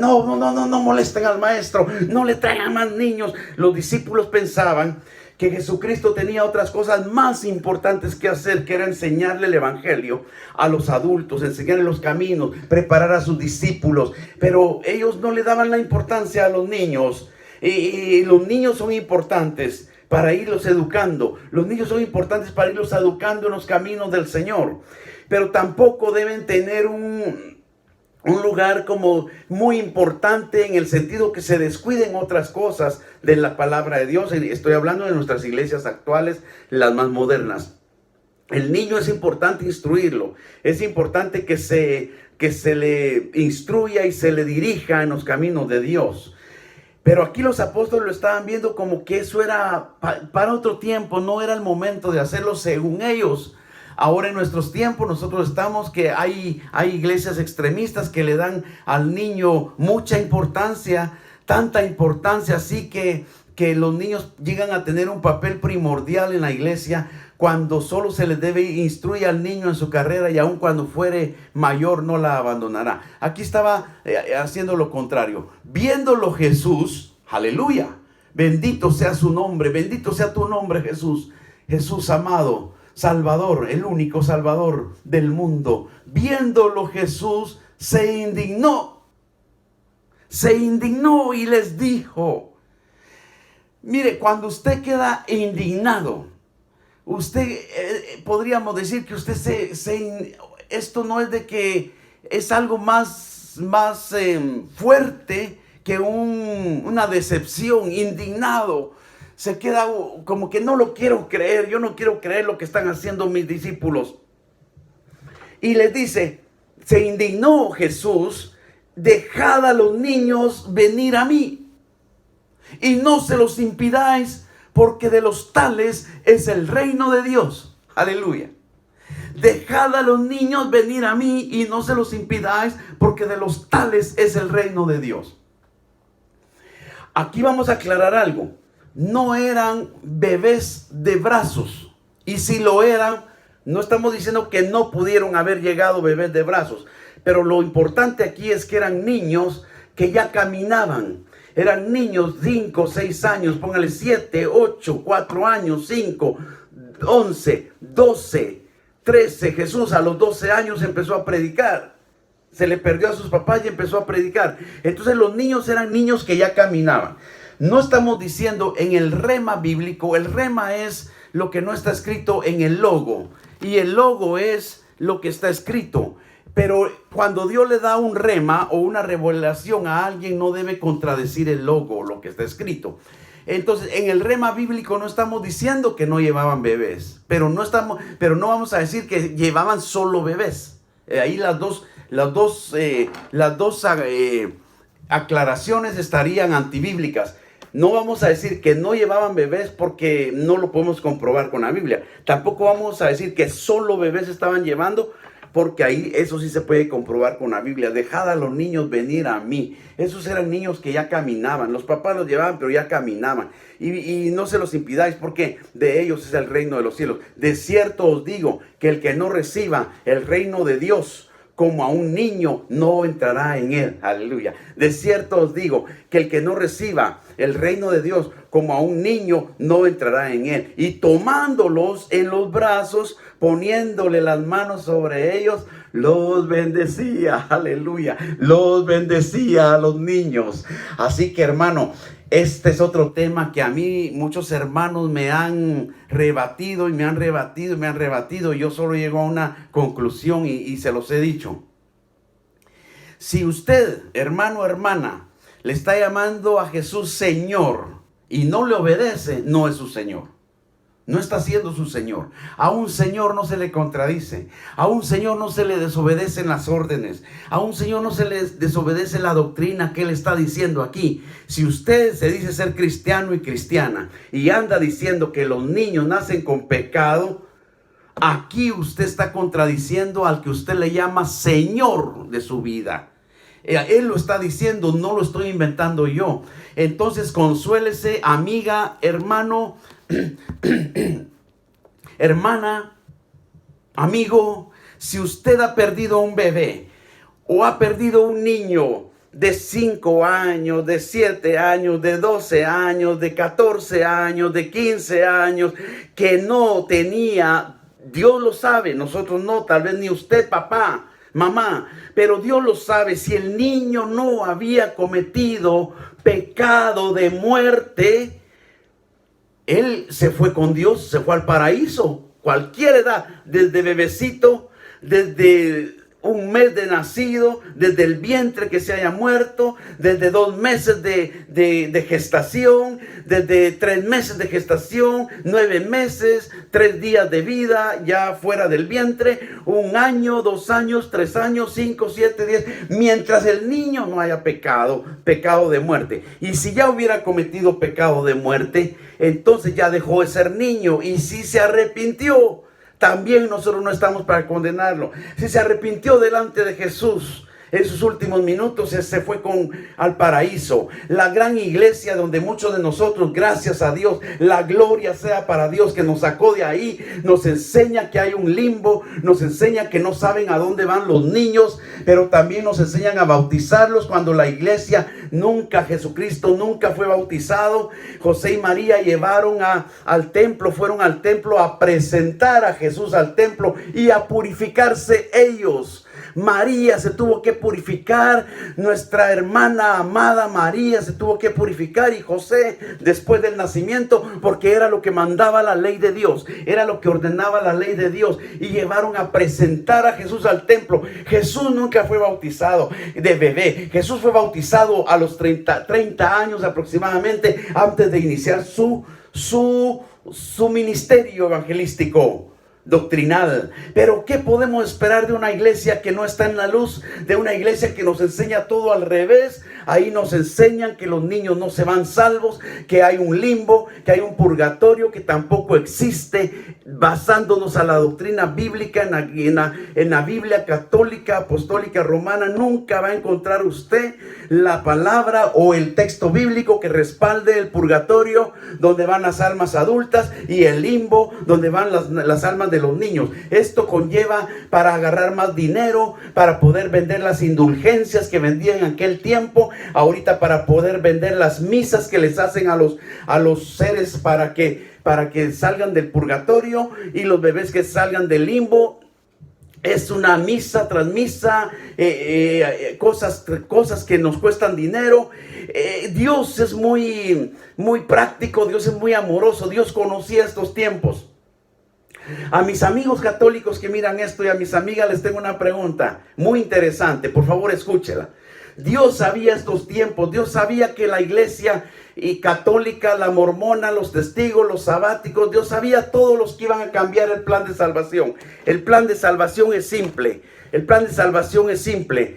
no molesten al maestro, no le traigan más niños. Los discípulos pensaban que Jesucristo tenía otras cosas más importantes que hacer, que era enseñarle el evangelio a los adultos, enseñarle los caminos, preparar a sus discípulos. Pero ellos no le daban la importancia a los niños. Y los niños son importantes para irlos educando. Los niños son importantes para irlos educando en los caminos del Señor. Pero tampoco deben tener un lugar como muy importante en el sentido que se descuiden otras cosas de la palabra de Dios. Estoy hablando de nuestras iglesias actuales, las más modernas. El niño es importante instruirlo. Es importante que se le instruya y se le dirija en los caminos de Dios. Pero aquí los apóstoles lo estaban viendo como que eso era para otro tiempo, no era el momento de hacerlo según ellos. Ahora en nuestros tiempos nosotros estamos que hay iglesias extremistas que le dan al niño mucha importancia, tanta importancia así que los niños llegan a tener un papel primordial en la iglesia, cuando solo se les debe instruir al niño en su carrera y aun cuando fuere mayor no la abandonará. Aquí estaba haciendo lo contrario. Viéndolo Jesús, aleluya, bendito sea su nombre, bendito sea tu nombre Jesús, Jesús amado, Salvador, el único Salvador del mundo. Viéndolo Jesús se indignó y les dijo, mire, cuando usted queda indignado, usted podríamos decir que usted esto no es de que es algo más fuerte que una decepción. Indignado, se queda como que no lo quiero creer, yo no quiero creer lo que están haciendo mis discípulos. Y les dice, se indignó Jesús, dejad a los niños venir a mí y no se los impidáis, porque de los tales es el reino de Dios. Aleluya. Dejad a los niños venir a mí y no se los impidáis, porque de los tales es el reino de Dios. Aquí vamos a aclarar algo. No eran bebés de brazos. Y si lo eran, no estamos diciendo que no pudieron haber llegado bebés de brazos. Pero lo importante aquí es que eran niños que ya caminaban. Eran niños 5, 6 años, póngale 7, 8, 4 años, 5, 11, 12, 13. Jesús a los 12 años empezó a predicar. Se le perdió a sus papás y empezó a predicar. Entonces los niños eran niños que ya caminaban. No estamos diciendo en el rema bíblico. El rema es lo que no está escrito en el logo. Y el logo es lo que está escrito. Pero cuando Dios le da un rema o una revelación a alguien, no debe contradecir el logo o lo que está escrito. Entonces, en el rema bíblico no estamos diciendo que no llevaban bebés, pero no vamos a decir que llevaban solo bebés. Ahí las dos aclaraciones estarían antibíblicas. No vamos a decir que no llevaban bebés porque no lo podemos comprobar con la Biblia. Tampoco vamos a decir que solo bebés estaban llevando, porque ahí eso sí se puede comprobar con la Biblia. Dejad a los niños venir a mí. Esos eran niños que ya caminaban. Los papás los llevaban, pero ya caminaban. Y no se los impidáis, porque de ellos es el reino de los cielos. De cierto os digo que el que no reciba el reino de Dios como a un niño, no entrará en él. Aleluya. De cierto os digo que el que no reciba el reino de Dios como a un niño, no entrará en él. Y tomándolos en los brazos, poniéndole las manos sobre ellos, los bendecía. Aleluya. Los bendecía a los niños. Así que, hermano, este es otro tema que a mí muchos hermanos me han rebatido y me han rebatido. Yo solo llego a una conclusión y se los he dicho. Si usted, hermano o hermana, le está llamando a Jesús Señor y no le obedece, no es su Señor. No está siendo su Señor. A un Señor no se le contradice. A un Señor no se le desobedecen las órdenes. A un Señor no se le desobedece la doctrina que Él está diciendo aquí. Si usted se dice ser cristiano y cristiana y anda diciendo que los niños nacen con pecado, aquí usted está contradiciendo al que usted le llama Señor de su vida. Él lo está diciendo, no lo estoy inventando yo. Entonces consuélese, amiga, hermano, hermana, amigo. Si usted ha perdido un bebé o ha perdido un niño de 5 años, de 7 años, de 12 años, de 14 años, de 15 años, que no tenía, Dios lo sabe, nosotros no, tal vez ni usted, papá, mamá, pero Dios lo sabe, si el niño no había cometido pecado de muerte, él se fue con Dios, se fue al paraíso, cualquier edad, desde bebecito, desde un mes de nacido, desde el vientre que se haya muerto, desde 2 meses de gestación, desde 3 meses de gestación, 9 meses, 3 días de vida ya fuera del vientre, 1 año, 2 años, 3 años, 5, 7, 10, mientras el niño no haya pecado de muerte. Y si ya hubiera cometido pecado de muerte, entonces ya dejó de ser niño. Y si se arrepintió, también nosotros no estamos para condenarlo. Si se arrepintió delante de Jesús en sus últimos minutos, se fue al paraíso. La gran iglesia donde muchos de nosotros, gracias a Dios, la gloria sea para Dios que nos sacó de ahí, nos enseña que hay un limbo, nos enseña que no saben a dónde van los niños, pero también nos enseñan a bautizarlos cuando la iglesia Jesucristo nunca fue bautizado. José y María fueron al templo a presentar a Jesús al templo y a purificarse ellos. María se tuvo que purificar, nuestra hermana amada María se tuvo que purificar, y José después del nacimiento, porque era lo que mandaba la ley de Dios, era lo que ordenaba la ley de Dios, y llevaron a presentar a Jesús al templo. Jesús nunca fue bautizado de bebé, Jesús fue bautizado a los 30 años aproximadamente, antes de iniciar su ministerio evangelístico doctrinal. Pero ¿qué podemos esperar de una iglesia que no está en la luz? De una iglesia que nos enseña todo al revés. Ahí nos enseñan que los niños no se van salvos, que hay un limbo, que hay un purgatorio que tampoco existe, basándonos a la doctrina bíblica, en la Biblia católica, apostólica, romana. Nunca va a encontrar usted la palabra o el texto bíblico que respalde el purgatorio, donde van las almas adultas, y el limbo, donde van las almas de los niños. Esto conlleva para agarrar más dinero, para poder vender las indulgencias que vendían en aquel tiempo, ahorita para poder vender las misas que les hacen a los seres para que salgan del purgatorio, y los bebés que salgan del limbo. Es una misa tras misa, cosas que nos cuestan dinero. Dios es muy, muy práctico, Dios es muy amoroso, Dios conocía estos tiempos. A mis amigos católicos que miran esto y a mis amigas les tengo una pregunta muy interesante, por favor escúchela. Dios sabía estos tiempos, Dios sabía que la iglesia y católica, la mormona, los testigos, los sabáticos, Dios sabía todos los que iban a cambiar el plan de salvación. El plan de salvación es simple, el plan de salvación es simple.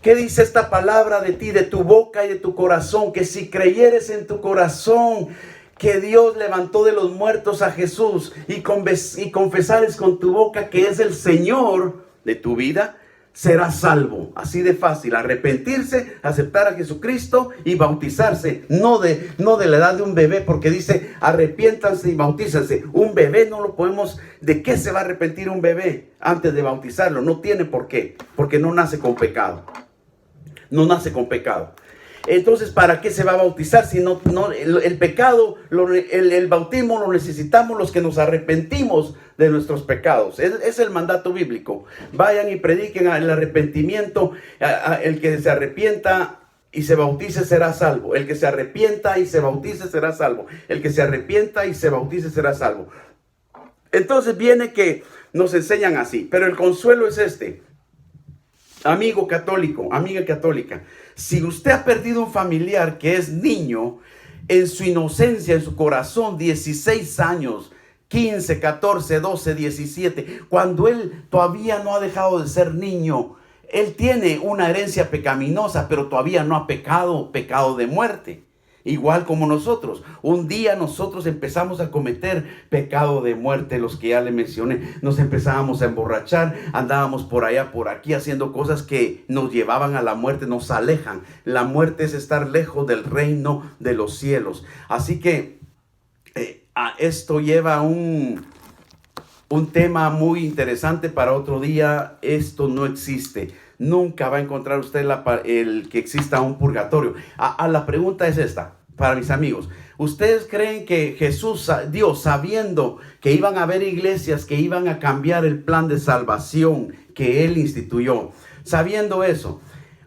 ¿Qué dice esta palabra de ti, de tu boca y de tu corazón? Que si creyeres en tu corazón que Dios levantó de los muertos a Jesús y confesares con tu boca que es el Señor de tu vida, serás salvo. Así de fácil, arrepentirse, aceptar a Jesucristo y bautizarse. No de la edad de un bebé, porque dice arrepiéntanse y bautízanse. Un bebé no lo podemos. ¿De qué se va a arrepentir un bebé antes de bautizarlo? No tiene por qué, porque no nace con pecado. No nace con pecado. Entonces, ¿para qué se va a bautizar si no el pecado, el bautismo lo necesitamos los que nos arrepentimos de nuestros pecados? Es el mandato bíblico. Vayan y prediquen el arrepentimiento. El que se arrepienta y se bautice será salvo. El que se arrepienta y se bautice será salvo. El que se arrepienta y se bautice será salvo. Entonces viene que nos enseñan así. Pero el consuelo es este. Amigo católico, amiga católica, si usted ha perdido un familiar que es niño, en su inocencia, en su corazón, 16 años, 15, 14, 12, 17, cuando él todavía no ha dejado de ser niño, él tiene una herencia pecaminosa, pero todavía no ha pecado de muerte. Igual como nosotros, un día nosotros empezamos a cometer pecado de muerte, los que ya le mencioné, nos empezábamos a emborrachar, andábamos por allá, por aquí, haciendo cosas que nos llevaban a la muerte, nos alejan. La muerte es estar lejos del reino de los cielos. Así que esto lleva un tema muy interesante para otro día. Esto no existe. nunca va a encontrar usted el que exista un purgatorio. La pregunta es esta, para mis amigos. ¿Ustedes creen que Jesús, Dios, sabiendo que iban a haber iglesias que iban a cambiar el plan de salvación que Él instituyó, sabiendo eso,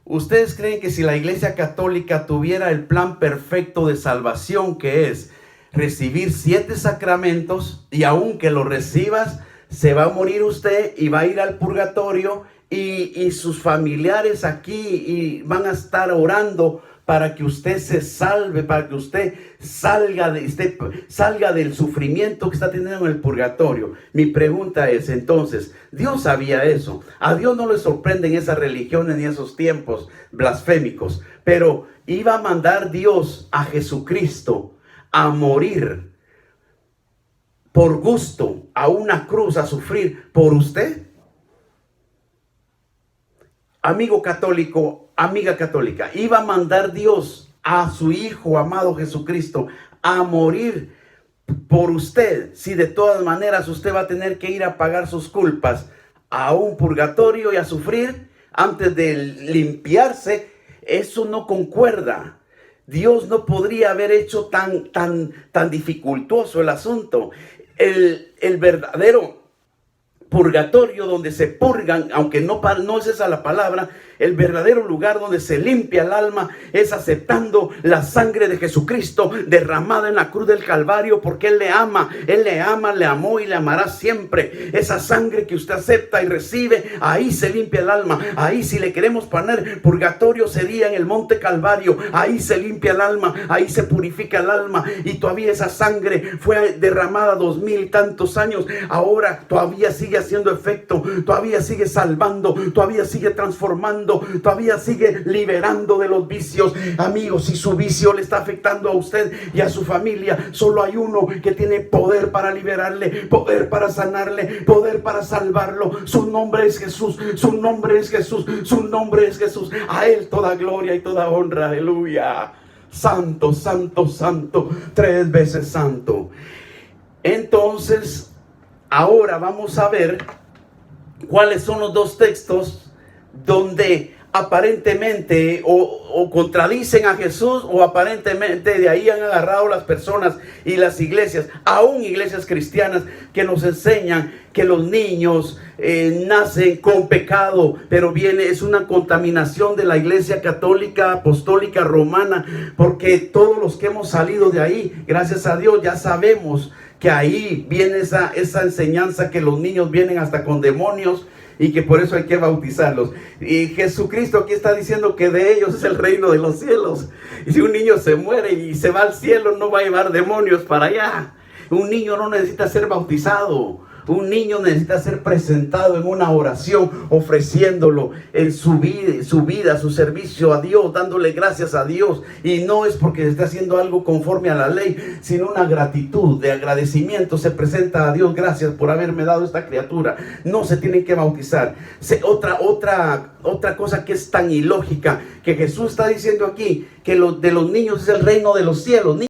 ustedes creen que si la Iglesia Católica tuviera el plan perfecto de salvación, que es recibir 7 sacramentos, y aunque lo recibas, se va a morir usted y va a ir al purgatorio, y sus familiares aquí y van a estar orando para que usted se salve, para que usted salga del sufrimiento que está teniendo en el purgatorio? Mi pregunta es, entonces, Dios sabía eso. A Dios no le sorprenden esas religiones ni esos tiempos blasfémicos, pero iba a mandar Dios a Jesucristo a morir por gusto a una cruz, a sufrir por usted. Amigo católico, amiga católica, iba a mandar Dios a su Hijo amado Jesucristo a morir por usted, si de todas maneras usted va a tener que ir a pagar sus culpas a un purgatorio y a sufrir antes de limpiarse. Eso no concuerda. Dios no podría haber hecho tan dificultoso el asunto. El verdadero purgatorio, donde se purgan, aunque no es esa la palabra, el verdadero lugar donde se limpia el alma, es aceptando la sangre de Jesucristo derramada en la cruz del Calvario, porque Él le ama, le amó y le amará siempre. Esa sangre que usted acepta y recibe, ahí se limpia el alma. Ahí, si le queremos poner purgatorio, sería en el monte Calvario. Ahí se limpia el alma, ahí se purifica el alma, y todavía esa sangre fue derramada 2000 y tantos años, ahora todavía sigue haciendo efecto, todavía sigue salvando, todavía sigue transformando, todavía sigue liberando de los vicios. Amigos, si su vicio le está afectando a usted y a su familia, solo hay uno que tiene poder para liberarle, poder para sanarle, poder para salvarlo. Su nombre es Jesús, su nombre es Jesús, su nombre es Jesús. A Él toda gloria y toda honra. Aleluya. Santo, santo, santo, 3 veces santo. Entonces, ahora vamos a ver cuáles son los 2 textos donde aparentemente o contradicen a Jesús, o aparentemente de ahí han agarrado las personas y las iglesias, aún iglesias cristianas, que nos enseñan que los niños nacen con pecado, pero es una contaminación de la Iglesia Católica Apostólica Romana, porque todos los que hemos salido de ahí, gracias a Dios, ya sabemos que ahí viene esa enseñanza, que los niños vienen hasta con demonios y que por eso hay que bautizarlos. Y Jesucristo aquí está diciendo que de ellos es el reino de los cielos. Y si un niño se muere y se va al cielo, no va a llevar demonios para allá. Un niño no necesita ser bautizado. Un niño necesita ser presentado en una oración, ofreciéndolo en su vida, su servicio a Dios, dándole gracias a Dios. Y no es porque esté haciendo algo conforme a la ley, sino una gratitud de agradecimiento. Se presenta a Dios: gracias por haberme dado esta criatura. No se tienen que bautizar. Otra cosa que es tan ilógica, que Jesús está diciendo aquí, que de los niños es el reino de los cielos.